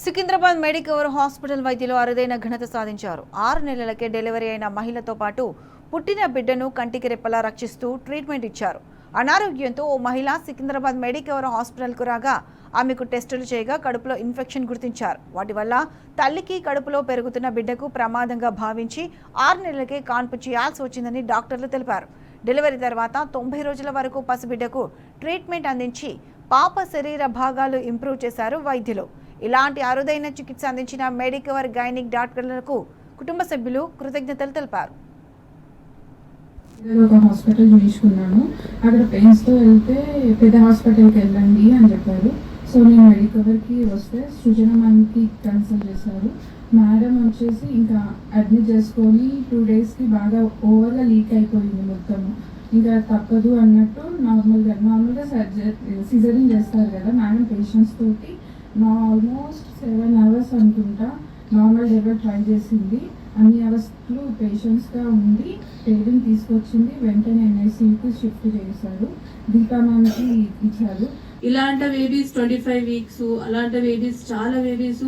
Secunderabad Medicover hospital వైద్యులు అరుదైన ఘనత సాధించారు. 6 నెలలకే డెలివరీ అయిన మహిళతో పాటు పుట్టిన బిడ్డను కంటికి రెప్పలా రక్షిస్తూ ట్రీట్మెంట్ ఇచ్చారు. అనారోగ్యంతో ఓ మహిళ సికింద్రాబాద్ మెడికవర్ హాస్పిటల్కు రాగా ఆమెకు టెస్టులు చేయగా కడుపులో ఇన్ఫెక్షన్ గుర్తించారు. వాటి వల్ల తల్లికి కడుపులో పెరుగుతున్న బిడ్డకు ప్రమాదంగా భావించి 6 నెలలకే కాన్పు చేయాల్సి వచ్చిందని డాక్టర్లు తెలిపారు. డెలివరీ తర్వాత 90 రోజుల వరకు పసిబిడ్డకు ట్రీట్మెంట్ అందించి పాప శరీర భాగాలు ఇంప్రూవ్ చేశారు వైద్యులు. ఇలాంటి అరుదైన చికిత్స అందించిన మెడికవర్ గైనిక్ డాక్టర్లకు కుటుంబ సభ్యులు కృతజ్ఞతలు తెలిపారు. ఒక హాస్పిటల్ చూపించుకున్నాను. అక్కడ పెయిన్స్తో వెళ్తే పెద్ద హాస్పిటల్కి వెళ్ళండి అని చెప్పారు. సో నేను మెడికవర్కి వస్తే సృజన మ్యామ్కి కన్సల్ట్ చేశారు. మేడం వచ్చేసి ఇంకా అడ్మిట్ చేసుకొని 2 డేస్కి బాగా ఓవర్గా లీక్ అయిపోయింది మొత్తము. ఇంకా తప్పదు అన్నట్టు నార్మల్గా సిజరింగ్ చేస్తారు కదా మేడం. పేషెంట్స్ తోటి ఆల్మోస్ట్ 7 hours అనుకుంటా నార్మల్ డెలివరీ ట్రై చేసింది. అన్ని అవర్స్లు పేషెంట్స్గా ఉండి పేరెంట్ తీసుకొచ్చింది. వెంటనే NICUకి షిఫ్ట్ చేశారు. దీపా మ్యామ్కి ఇచ్చారు. ఇలాంటి బేబీస్ 25 weeks అలాంటి బేబీస్ చాలా బేబీస్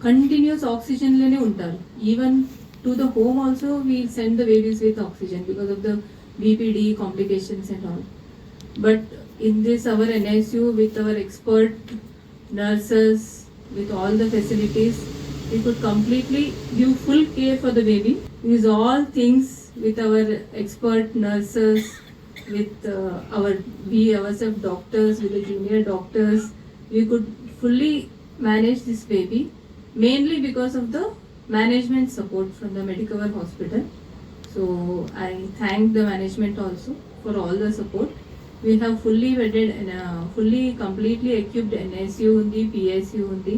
కంటిన్యూస్ ఆక్సిజన్లోనే ఉంటారు. Even to the home also we send the babies with oxygen because of the BPD complications and all. But in this our NICU with our expert nurses with all the facilities, we could completely give full care for the baby. These all things with our expert nurses, with we ourselves doctors, with the junior doctors, we could fully manage this baby, mainly because of the management support from the Medicover Hospital. So I thank the management also for all the support. We have fully vetted and fully completely equipped NICU ఉంది, PICU ఉంది.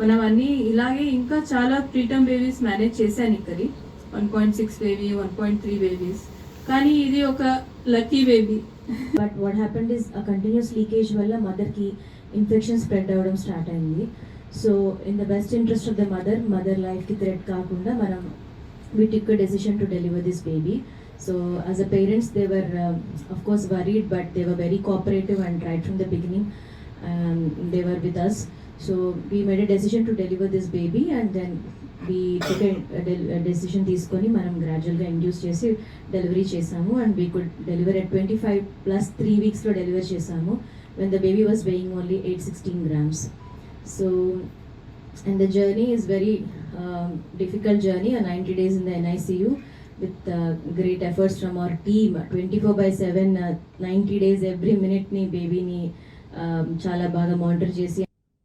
మనం అన్నీ ఇలాగే ఇంకా చాలా preterm babies manage చేశాను. ఇక్కడ 1.6 baby, 1.3 babies, కానీ ఇది ఒక lucky baby. But what happened is ఆ కంటిన్యూస్ లీకేజ్ వల్ల మదర్కి ఇన్ఫెక్షన్ స్ప్రెడ్ అవ్వడం స్టార్ట్ అయింది. So in the best interest of the mother లైఫ్కి థ్రెట్ కాకుండా మనం we took a decision to deliver this baby. So as a parents they were of course worried, but they were very cooperative and right from the beginning they were with us. So we made a decision to deliver this baby and then we took a decision తీసుకొని మనం గ్రాడ్యువల్గా induce చేసి delivery చేసాము. And we could deliver at 25 plus 3 weeksలో deliver చేసాము when the baby was weighing only 816 grams. So and the journey is very difficult journey, a 90 days in the NICU with great efforts from our team. 24/7 90 days every minute ni baby ni chala baga monitor chesi